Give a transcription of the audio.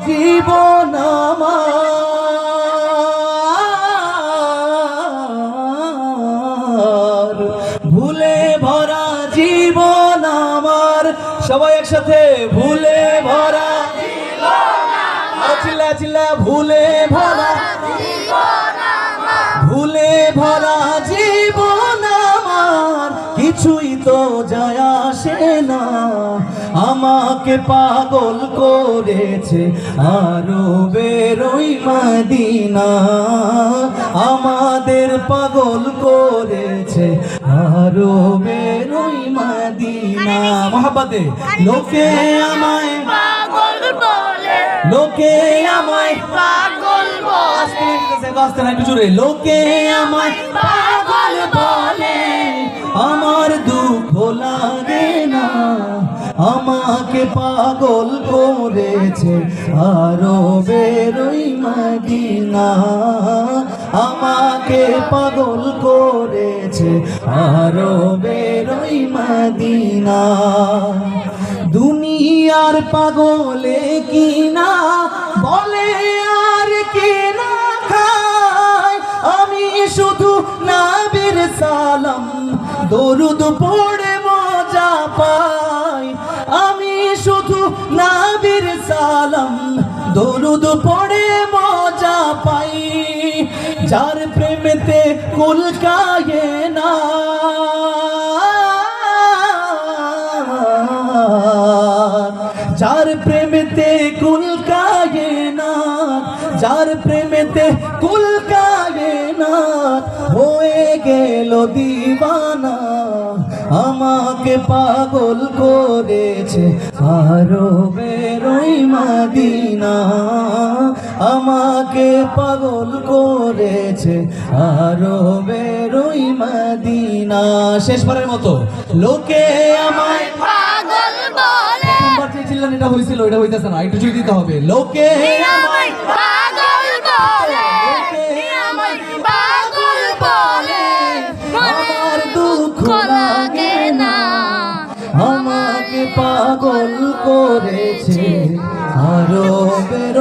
জীবন আমার, ভুলে ভরা জীবন আমার। সবাই একসাথে, ভুলে ভরা জীবন আমার, চিল্লা চিল্লা, ভুলে ভরা জীবন আমার, ভুলে ভরা জীবন আমার। কিছুই তো যায় আসে না, আমাকে পাগল করেছে আরবের ওই মদিনা, আমাদের পাগল করেছে আরবের ওই মদিনা। মহাব্বতে লোকে আমায় পাগল বলে, লোকে আমায় পাগল বলে, আস্তে না একটু জোরে, লোকে আমায় পাগল বলে, আমার দুঃখ লাগে না, আমাকে পাগল করেছে আরবের ওই মদিনা, আমাকে পাগল করেছে আরবের ওই মদিনা। দুনিয়ার পাগলে কিনা বলে আর কিনা খায়, আমি শুধু নবীর সালাম দরুদ পড়ে মজা পাই, আমি শুধু নবীর সালাম দরুদ পড়ে মজা পাই। যার প্রেমেতে কুল কায়ে না, যার প্রেমেতে কুল কায়ে না, যার প্রেমেতে কুল কায়ে না, হয়ে গেল দিওয়ানা, আমাকে পাগল করেছে আরবের ওই মদিনা, আমাকে পাগল করেছে আরবের ওই মদিনা। শেষবারের মতো, লোকে আমায় পাগল বলে, তোমরা চেয়েছিলেন এটা হয়েছিল, এটা হইতেছে না, একটু জোরে দিতে হবে। লোকে আমায় পাগল বলে, আমায় পাগল বলে, আমার দুঃখ লাগে না, আমাকে পাগল করেছে আরবের